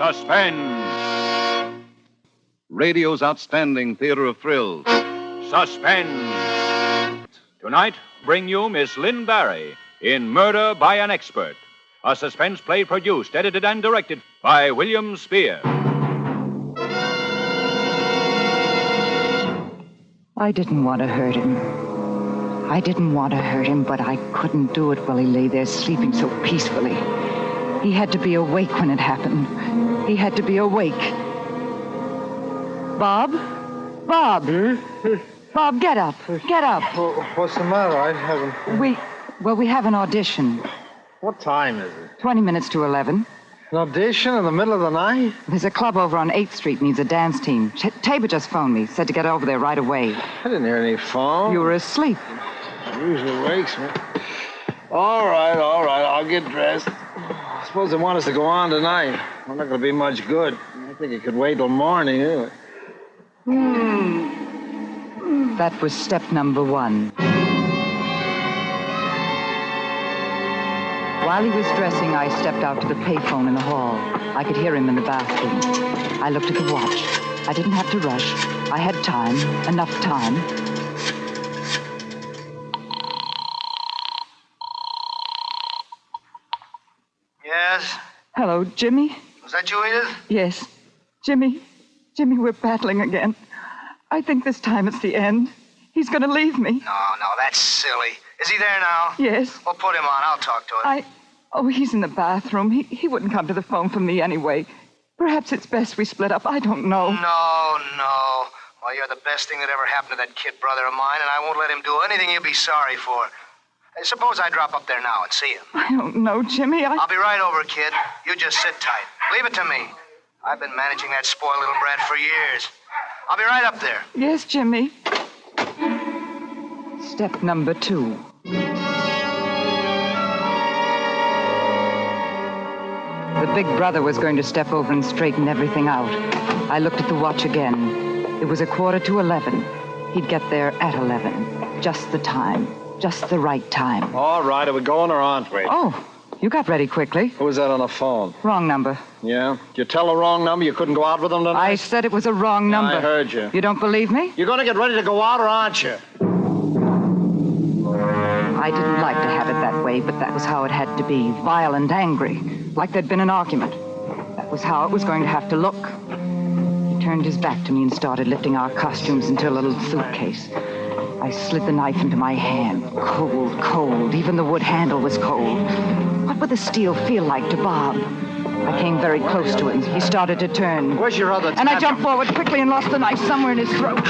Suspense. Radio's outstanding theater of thrills. Suspense. Tonight, bring you Miss Lynn Bari in Murder by an Expert, a suspense play produced, edited, and directed by William Spear. I didn't want to hurt him. But I couldn't do it while he lay there sleeping so peacefully. He had to be awake when it happened. He had to be awake. Bob? Bob, get up. Get up. What's the matter? I haven't... We have an audition. What time is it? 20 minutes to 11. An audition in the middle of the night? There's a club over on 8th Street needs a dance team. Tabor just phoned me, said to get over there right away. I didn't hear any phone. You were asleep. Usually wakes me. All right. I'll get dressed. I suppose they want us to go on tonight. I'm not going to be much good. I think it could wait till morning, anyway. That was step number 1. While he was dressing, I stepped out to the payphone in the hall. I could hear him in the bathroom. I looked at the watch. I didn't have to rush. I had time, enough time. Yes? Hello, Jimmy? Was that you, Edith? Yes. Jimmy, we're battling again. I think this time it's the end. He's going to leave me. No, that's silly. Is he there now? Yes. Well, put him on. I'll talk to him. He's in the bathroom. He wouldn't come to the phone for me anyway. Perhaps it's best we split up. I don't know. No. Well, you're the best thing that ever happened to that kid brother of mine, and I won't let him do anything he'll be sorry for. Suppose I drop up there now and see him. I don't know, Jimmy. I'll be right over, kid. You just sit tight. Leave it to me. I've been managing that spoiled little brat for years. I'll be right up there. Yes, Jimmy. Step number 2. The big brother was going to step over and straighten everything out. I looked at the watch again. It was 11:15. He'd get there at 11. Just the time. Just the right time. All right, are we going or aren't we? Oh, you got ready quickly. Who was that on the phone? Wrong number. Yeah? Did you tell the wrong number? You couldn't go out with them tonight? I said it was a wrong number. I heard you. You don't believe me? You're going to get ready to go out or aren't you? I didn't like to have it that way, but that was how it had to be. Violent, angry, like there'd been an argument. That was how it was going to have to look. He turned his back to me and started lifting our costumes into a little suitcase. I slid the knife into my hand. Cold. Even the wood handle was cold. What would the steel feel like to Bob? I came very close to him. He started to turn. Where's your other And I jumped forward quickly and lost the knife somewhere in his throat.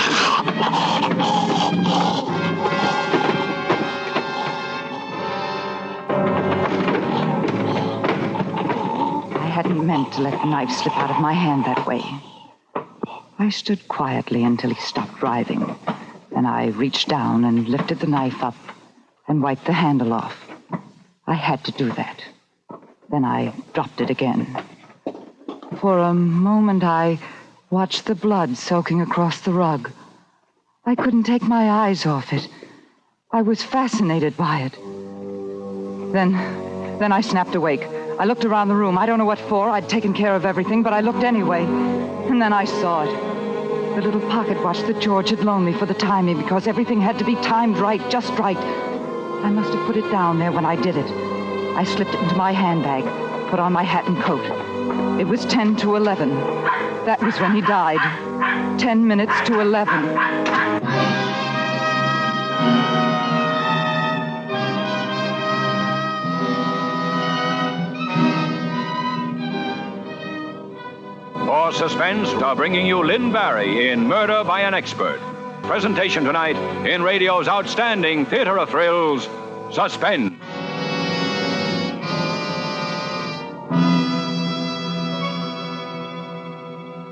I hadn't meant to let the knife slip out of my hand that way. I stood quietly until he stopped driving. Then I reached down and lifted the knife up and wiped the handle off. I had to do that. Then I dropped it again. For a moment, I watched the blood soaking across the rug. I couldn't take my eyes off it. I was fascinated by it. Then I snapped awake. I looked around the room. I don't know what for. I'd taken care of everything, but I looked anyway. And then I saw it. The little pocket watch that George had loaned me for the timing, because everything had to be timed right, just right. I must have put it down there when I did it. I slipped it into my handbag, put on my hat and coat. It was 10 to 11. That was when he died. 10 minutes to 11. For Suspense, are bringing you Lynn Bari in Murder by an Expert. Presentation tonight in radio's outstanding theater of thrills, Suspense.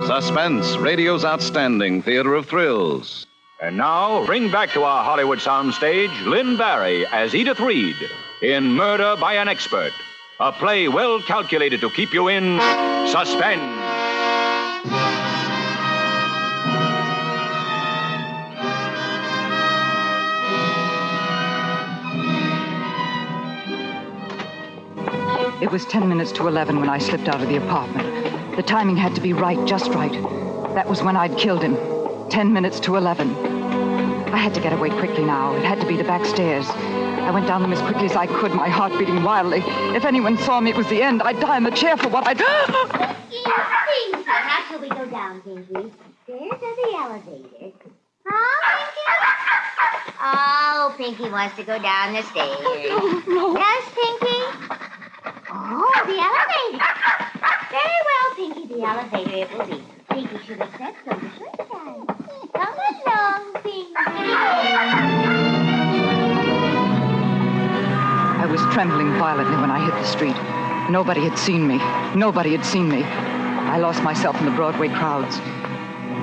Suspense, radio's outstanding theater of thrills. And now, bring back to our Hollywood soundstage Lynn Bari as Edith Reed in Murder by an Expert, a play well calculated to keep you in suspense. It was 10 minutes to 11 when I slipped out of the apartment. The timing had to be right, just right. That was when I'd killed him. 10 minutes to 11. I had to get away quickly now. It had to be the back stairs. I went down them as quickly as I could, my heart beating wildly. If anyone saw me, it was the end. I'd die in the chair for what I'd... Pinky, how shall we go down, Pinky? Stairs or the elevator? Oh, Pinky wants to go down the stairs. No. Yes, Pinky? Oh, the elevator. Very well, Pinky, the elevator it will be. Pinky should have said so the first time. Come along, Pinky. I was trembling violently when I hit the street. Nobody had seen me. Nobody had seen me. I lost myself in the Broadway crowds.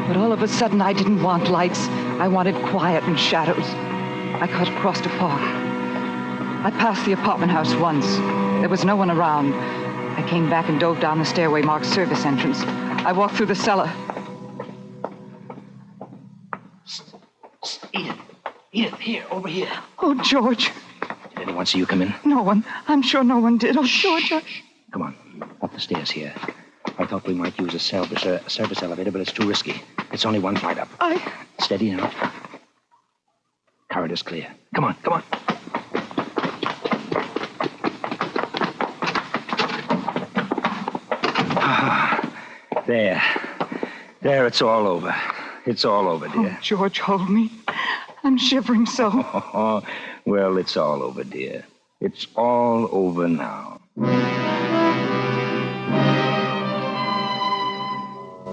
But all of a sudden, I didn't want lights. I wanted quiet and shadows. I cut across the park. I passed the apartment house once. There was no one around. I came back and dove down the stairway marked service entrance. I walked through the cellar. Edith, here, over here. Oh, George. Did anyone see you come in? No one. I'm sure no one did. Oh, George. Come on, up the stairs here. I thought we might use a service elevator, but it's too risky. It's only one flight up. Steady now. Corridor's clear. Come on, come on. There. There, it's all over. It's all over, dear. Oh, George, hold me. I'm shivering so. Oh, well, it's all over, dear. It's all over now.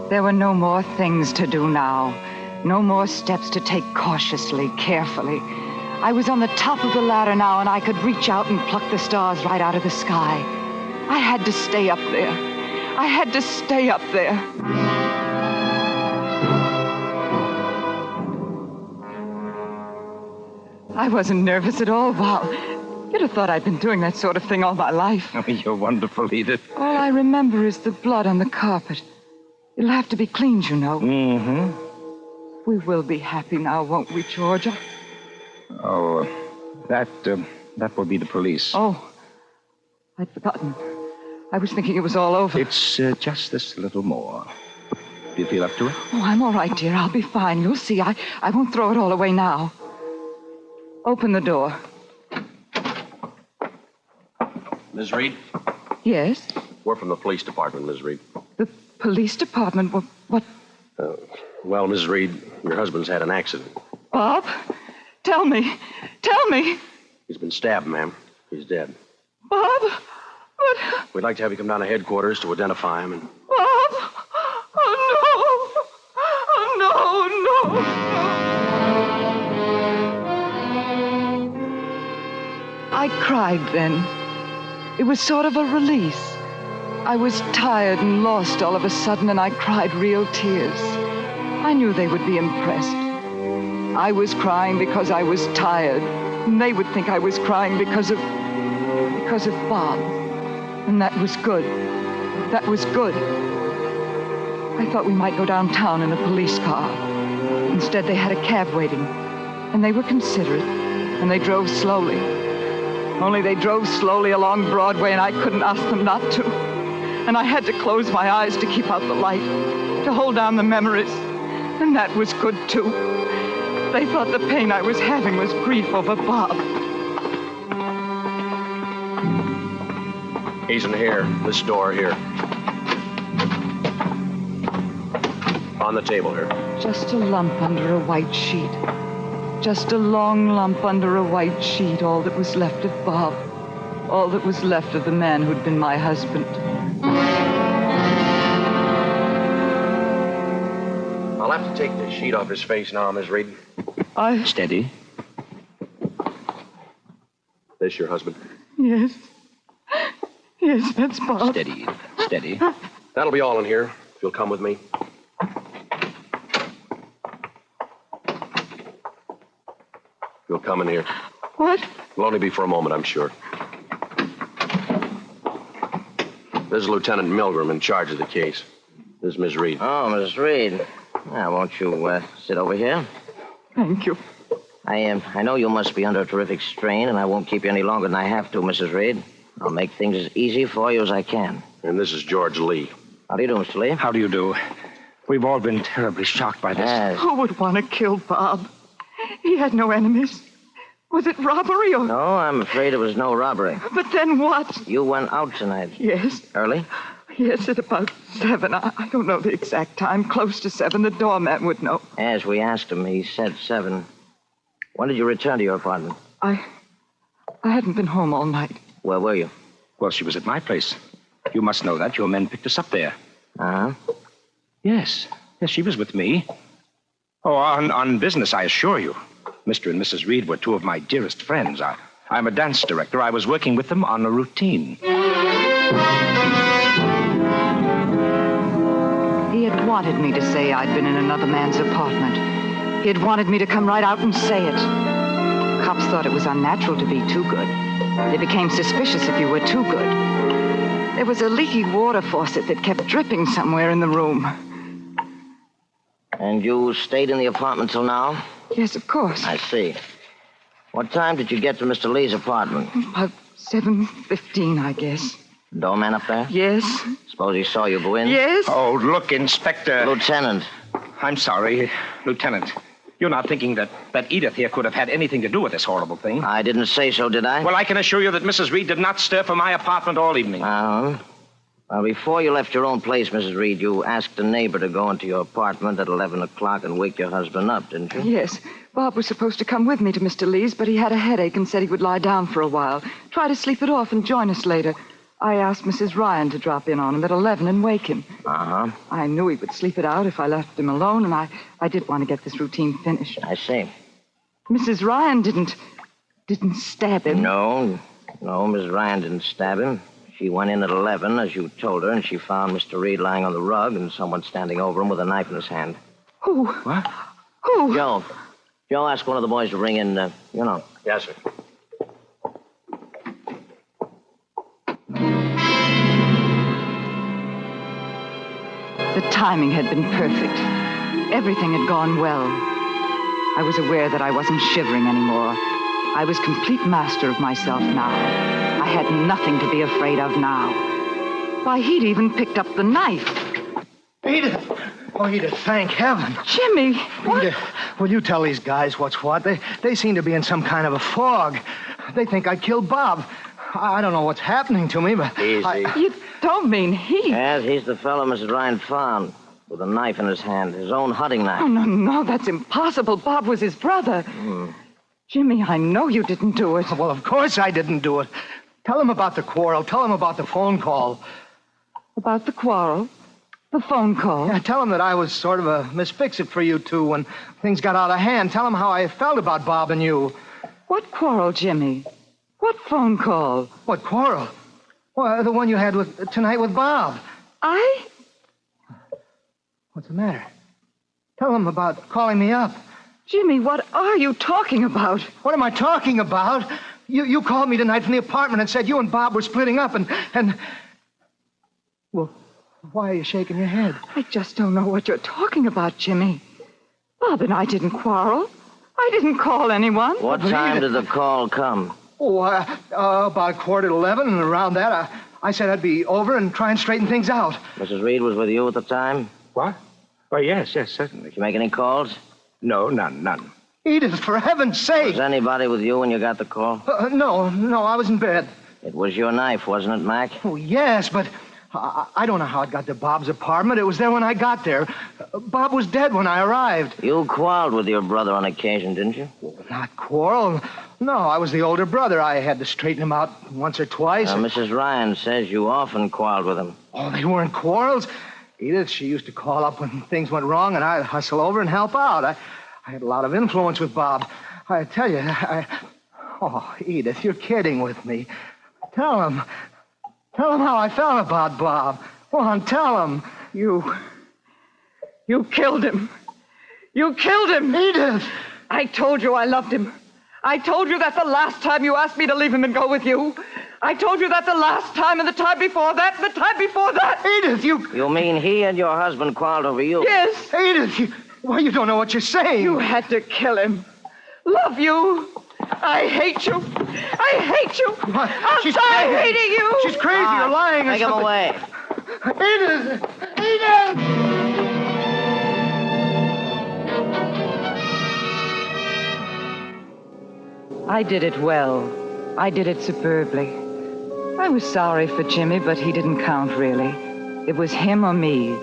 There were no more things to do now. No more steps to take cautiously, carefully. I was on the top of the ladder now, and I could reach out and pluck the stars right out of the sky. I had to stay up there. I had to stay up there. I wasn't nervous at all. Wow. You'd have thought I'd been doing that sort of thing all my life. Oh, you're wonderful, Edith. All I remember is the blood on the carpet. It'll have to be cleaned, you know. Mm-hmm. We will be happy now, won't we, George? Oh, that will be the police. Oh, I'd forgotten. I was thinking it was all over. It's just this little more. Do you feel up to it? Oh, I'm all right, dear. I'll be fine. You'll see. I won't throw it all away now. Open the door. Ms. Reed? Yes? We're from the police department, Ms. Reed. The police department? What? Well, Ms. Reed, your husband's had an accident. Bob? Tell me. Tell me. He's been stabbed, ma'am. He's dead. Bob? What? We'd like to have you come down to headquarters to identify him and... Bob? Oh, no. Oh, no. I cried then. It was sort of a release. I was tired and lost all of a sudden, and I cried real tears. I knew they would be impressed. I was crying because I was tired, and they would think I was crying because of Bob. And that was good. That was good. I thought we might go downtown in a police car. Instead, they had a cab waiting, and they were considerate, and they drove slowly. Only they drove slowly along Broadway, and I couldn't ask them not to. And I had to close my eyes to keep out the light, to hold down the memories. And that was good, too. They thought the pain I was having was grief over Bob. He's in here. This door here. On the table here. Just a lump under a white sheet. Just a long lump under a white sheet, all that was left of Bob. All that was left of the man who'd been my husband. I'll have to take the sheet off his face now, Ms. Reed. Steady. This your husband? Yes. Yes, that's Bob. Steady, Edith. Steady. That'll be all in here, if you'll come with me. You'll come in here. What? It'll only be for a moment, I'm sure. This is Lieutenant Milgram in charge of the case. This is Ms. Reed. Oh, Miss Reed. Now, won't you sit over here? Thank you. I know you must be under a terrific strain, and I won't keep you any longer than I have to, Mrs. Reed. I'll make things as easy for you as I can. And this is George Lee. How do you do, Mr. Lee? How do you do? We've all been terribly shocked by this. Yes. Who would want to kill Bob? He had no enemies. Was it robbery or... No, I'm afraid it was no robbery. But then what? You went out tonight. Yes. Early? Yes, at about 7. I don't know the exact time. Close to 7. The doorman would know. As we asked him, he said 7. When did you return to your apartment? I hadn't been home all night. Where were you? Well, she was at my place. You must know that. Your men picked us up there. Uh-huh. Yes. Yes, she was with me. Oh, on business, I assure you. Mr. and Mrs. Reed were two of my dearest friends. I'm a dance director. I was working with them on a routine. He had wanted me to say I'd been in another man's apartment. He had wanted me to come right out and say it. Cops thought it was unnatural to be too good. They became suspicious if you were too good. There was a leaky water faucet that kept dripping somewhere in the room. And you stayed in the apartment till now? Yes, of course. I see. What time did you get to Mr. Lee's apartment? About 7:15, I guess. Doorman up there? Yes. Suppose he saw you go in? Yes. Oh, look, Inspector. Lieutenant. I'm sorry, Lieutenant. You're not thinking that Edith here could have had anything to do with this horrible thing? I didn't say so, did I? Well, I can assure you that Mrs. Reed did not stir from my apartment all evening. Uh-huh. Well, before you left your own place, Mrs. Reed, you asked a neighbor to go into your apartment at 11 o'clock and wake your husband up, didn't you? Yes. Bob was supposed to come with me to Mr. Lee's, but he had a headache and said he would lie down for a while. Try to sleep it off and join us later. I asked Mrs. Ryan to drop in on him at 11 and wake him. Uh-huh. I knew he would sleep it out if I left him alone, and I did want to get this routine finished. I see. Mrs. Ryan didn't stab him. No, Miss Ryan didn't stab him. She went in at 11, as you told her, and she found Mr. Reed lying on the rug and someone standing over him with a knife in his hand. Who? What? Who? Joe, ask one of the boys to ring in, Yes, sir. The timing had been perfect. Everything had gone well. I was aware that I wasn't shivering anymore. I was complete master of myself now. I had nothing to be afraid of now. Why, he'd even picked up the knife. Edith! Oh, Edith, thank heaven. Jimmy, what? Edith, will you tell these guys what's what? They seem to be in some kind of a fog. They think I killed Bob. I don't know what's happening to me, but... Easy. You don't mean he... Yes, he's the fellow Mrs. Ryan found with a knife in his hand, his own hunting knife. Oh, no, that's impossible. Bob was his brother. Jimmy, I know you didn't do it. Well, of course I didn't do it. Tell him about the quarrel. Tell him about the phone call. About the quarrel? The phone call? Yeah, tell him that I was sort of a misfix-it for you two when things got out of hand. Tell him how I felt about Bob and you. What quarrel, Jimmy? What phone call? What quarrel? Well, the one you had tonight with Bob. What's the matter? Tell him about calling me up. Jimmy, what are you talking about? What am I talking about? You called me tonight from the apartment and said you and Bob were splitting up and... Well, why are you shaking your head? I just don't know what you're talking about, Jimmy. Bob and I didn't quarrel. I didn't call anyone. What time did the call come? Oh, about 11:15, and around that, I said I'd be over and try and straighten things out. Mrs. Reed was with you at the time? What? Oh, yes, certainly. Did you make any calls? No, none. Edith, for heaven's sake! Was anybody with you when you got the call? No, I was in bed. It was your knife, wasn't it, Mac? Oh, yes, but I don't know how it got to Bob's apartment. It was there when I got there. Bob was dead when I arrived. You quarreled with your brother on occasion, didn't you? Not quarrel. No, I was the older brother. I had to straighten him out once or twice. Mrs. Ryan says you often quarreled with him. Oh, they weren't quarrels. Edith, she used to call up when things went wrong, and I'd hustle over and help out. I had a lot of influence with Bob. I tell you, Oh, Edith, you're kidding with me. Tell him how I felt about Bob. Go on, tell him. You killed him. You killed him. Edith! I told you I loved him. I told you that the last time you asked me to leave him and go with you. I told you that the last time and the time before that and the time before that. Edith, You mean he and your husband quarreled over you? Yes. Edith, you don't know what you're saying. You had to kill him. Love you. I hate you. I hate you. What? I'll die hating you. She's crazy. You're lying or Take him something. away. Edith! Edith! I did it well. I did it superbly. I was sorry for Jimmy, but he didn't count, really. It was him or me.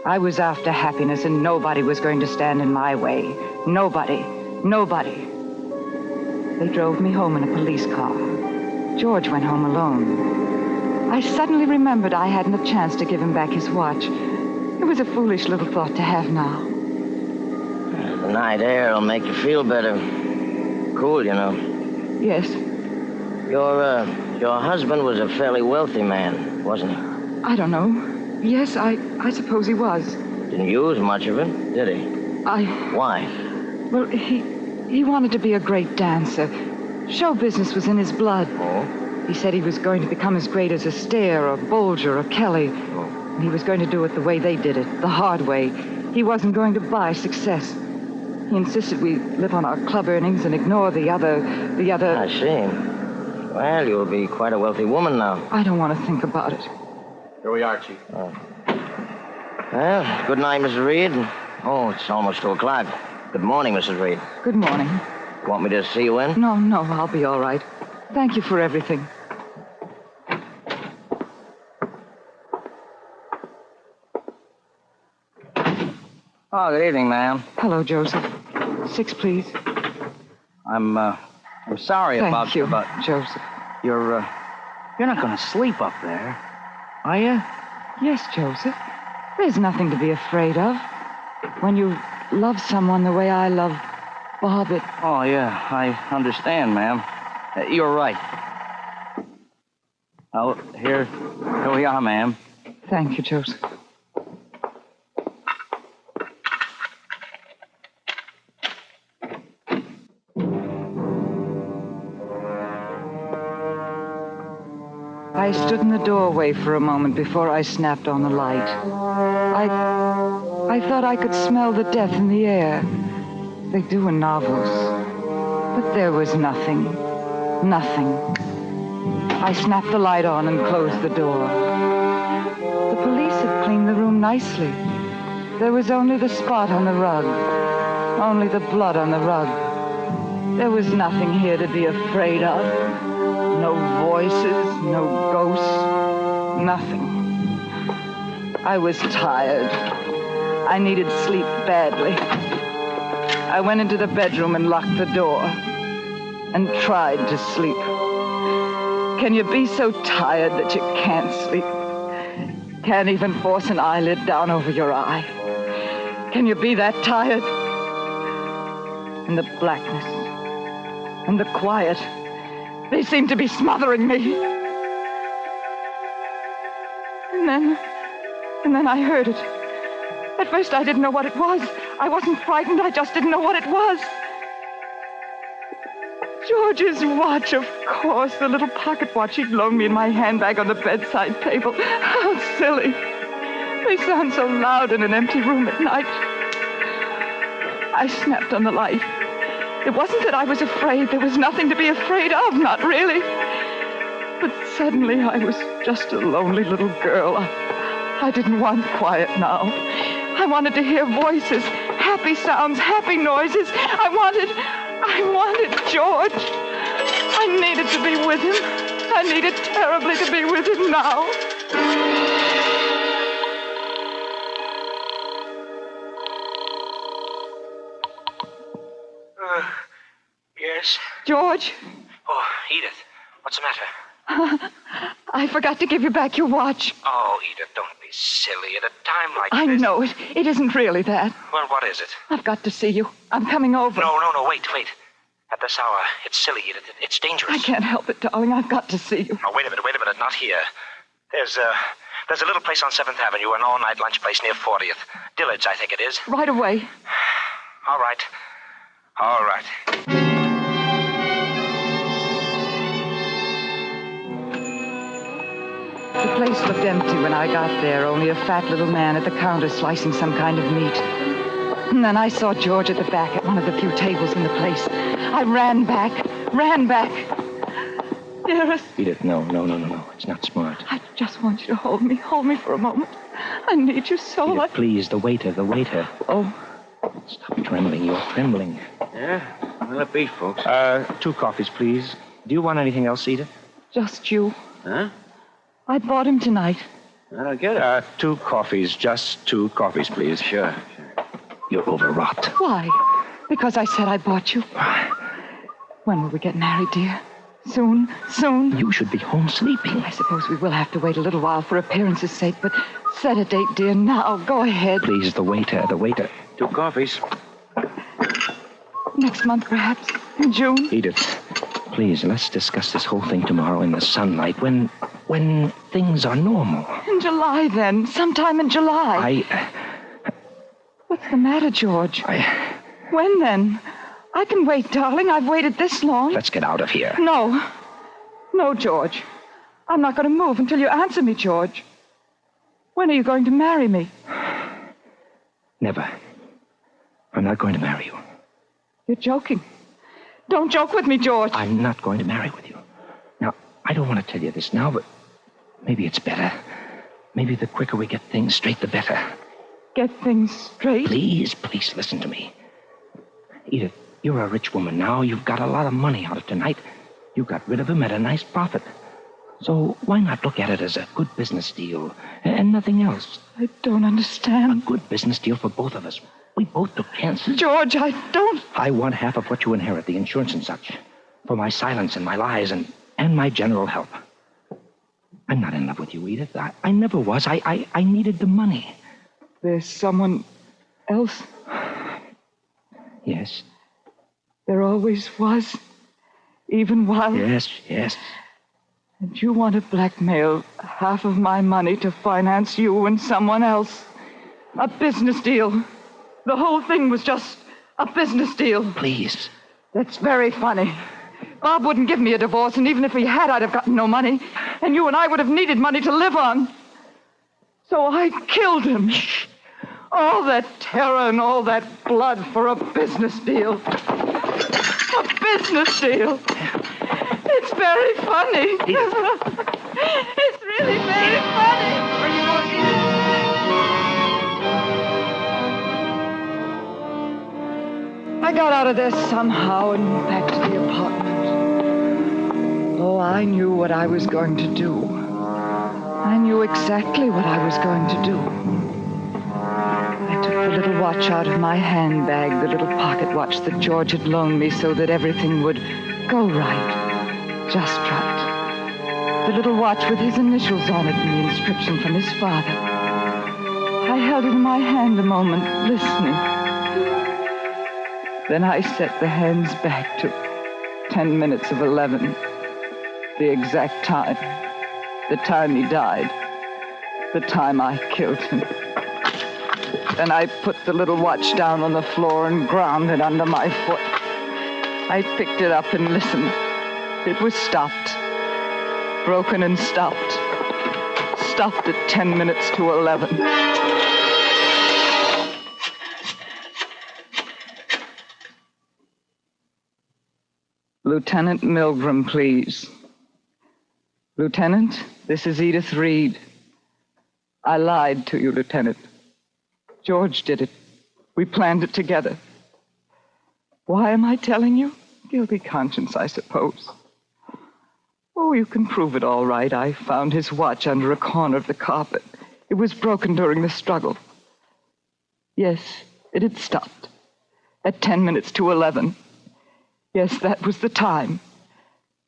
I was after happiness, and nobody was going to stand in my way. Nobody. Nobody. They drove me home in a police car. George went home alone. I suddenly remembered I hadn't a chance to give him back his watch. It was a foolish little thought to have now. The night air will make you feel better. Cool, you know. Yes. Your husband was a fairly wealthy man, wasn't he? I don't know. Yes, I suppose he was. Didn't use much of it, did he? Why? Well, he wanted to be a great dancer. Show business was in his blood. Oh? He said he was going to become as great as Astaire or Bolger or Kelly. Oh. And he was going to do it the way they did it, the hard way. He wasn't going to buy success. He insisted we live on our club earnings and ignore the other... I see. Well, you'll be quite a wealthy woman now. I don't want to think about it. Here we are, Chief. Well, good night, Mrs. Reed. Oh, it's almost 2 o'clock. Good morning, Mrs. Reed. Good morning. Want me to see you in? No, I'll be all right. Thank you for everything. Oh, good evening, ma'am. Hello, Joseph. 6, please. I'm sorry about Thank you, but Joseph. you're not going to sleep up there, are you? Yes, Joseph. There's nothing to be afraid of. When you love someone the way I love Bob, it... Oh, yeah, I understand, ma'am. You're right. Oh, here we are, ma'am. Thank you, Joseph. I stood in the doorway for a moment before I snapped on the light. I thought I could smell the death in the air. They do in novels. But there was nothing. Nothing. I snapped the light on and closed the door. The police had cleaned the room nicely. There was only the spot on the rug. Only the blood on the rug. There was nothing here to be afraid of. No voices, no ghosts, nothing. I was tired. I needed sleep badly. I went into the bedroom and locked the door and tried to sleep. Can you be so tired that you can't sleep? Can't even force an eyelid down over your eye? Can you be that tired? And the blackness and the quiet, they seemed to be smothering me. And then I heard it. At first I didn't know what it was. I wasn't frightened, I just didn't know what it was. George's watch, of course, the little pocket watch he'd loaned me in my handbag on the bedside table. How silly. They sound so loud in an empty room at night. I snapped on the light. It wasn't that I was afraid. There was nothing to be afraid of, not really. But suddenly I was just a lonely little girl. I didn't want quiet now. I wanted to hear voices, happy sounds, happy noises. I wanted George. I needed to be with him. I needed terribly to be with him now. Yes? George? Oh, Edith, what's the matter? I forgot to give you back your watch. Oh, Edith, don't be silly at a time like I this. know it. It isn't really that. Well, what is it? I've got to see you. I'm coming over. No, wait. At this hour, it's silly, Edith. It's dangerous. I can't help it, darling. I've got to see you. Oh, wait a minute. Not here. There's a little place on 7th Avenue, an all-night lunch place near 40th. Dillard's, I think it is. Right away. All right. The place looked empty when I got there, only a fat little man at the counter slicing some kind of meat. And then I saw George at the back at one of the few tables in the place. I ran back. Dearest. Edith, no. It's not smart. I just want you to hold me. Hold me for a moment. I need you so. Edith, please, the waiter. Oh. Stop trembling. You're trembling. Yeah? Well, it be, folks. 2 coffees, please. Do you want anything else, Edith? Just you. Huh? I bought him tonight. I don't get it. 2 coffees. Just 2 coffees, please. Sure. You're overwrought. Why? Because I said I bought you. When will we get married, dear? Soon? You should be home sleeping. I suppose we will have to wait a little while for appearance's sake, but set a date, dear, now. Go ahead. Please, the waiter. 2 coffees. Next month, perhaps. In June. Edith, please, let's discuss this whole thing tomorrow in the sunlight when things are normal. In July, then. Sometime in July. What's the matter, George? When, then? I can wait, darling. I've waited this long. Let's get out of here. No. No, George. I'm not going to move until you answer me, George. When are you going to marry me? Never. I'm not going to marry you. You're joking. Don't joke with me, George. I'm not going to marry with you. Now, I don't want to tell you this now, but maybe it's better. Maybe the quicker we get things straight, the better. Get things straight? Please listen to me. Edith, you're a rich woman now. You've got a lot of money out of tonight. You got rid of him at a nice profit. So why not look at it as a good business deal and nothing else? I don't understand. A good business deal for both of us. We both took chances. George, I don't... I want half of what you inherit, the insurance and such, for my silence and my lies and my general help. I'm not in love with you, Edith. I never was. I needed the money. There's someone else? Yes. There always was, even while... Yes. And you want to blackmail half of my money to finance you and someone else. A business deal. The whole thing was just a business deal. Please. That's very funny. Bob wouldn't give me a divorce, and even if he had, I'd have gotten no money. And you and I would have needed money to live on. So I killed him. All that terror and all that blood for a business deal. A business deal. It's very funny. It's really very funny. I got out of there somehow and back to the apartment. Oh, I knew what I was going to do. I knew exactly what I was going to do. I took the little watch out of my handbag, the little pocket watch that George had loaned me so that everything would go right, just right. The little watch with his initials on it and the inscription from his father. I held it in my hand a moment, listening. Then I set the hands back to 10 minutes of 11. The exact time. The time he died. The time I killed him. Then I put the little watch down on the floor and ground it under my foot. I picked it up and listened. It was stopped. Broken and stopped. Stopped at 10 minutes to 11. Lieutenant Milgram, please. Lieutenant, this is Edith Reed. I lied to you, Lieutenant. George did it. We planned it together. Why am I telling you? Guilty conscience, I suppose. Oh, you can prove it all right. I found his watch under a corner of the carpet. It was broken during the struggle. Yes, it had stopped. At 10 minutes to 11. Yes, that was the time.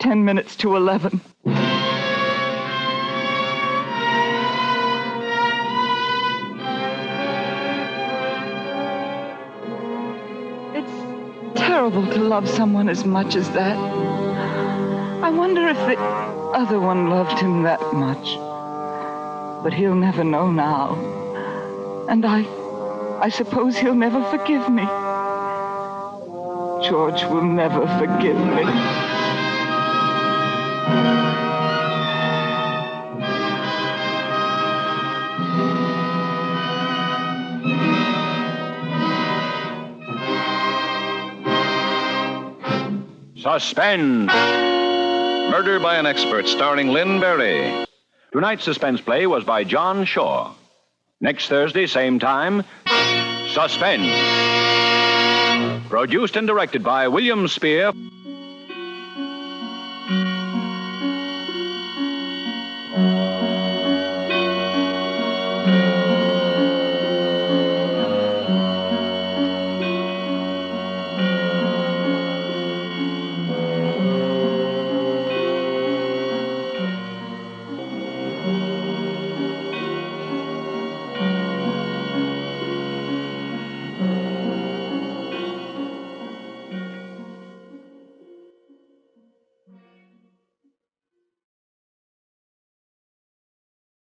10 minutes to 11. It's terrible to love someone as much as that. I wonder if the other one loved him that much. But he'll never know now. And I suppose he'll never forgive me. George will never forgive me. Suspense. Murder by an Expert, starring Lynn, Bari. Tonight's suspense play was by John Shaw. Next Thursday, same time, Suspense. Produced and directed by William Spear.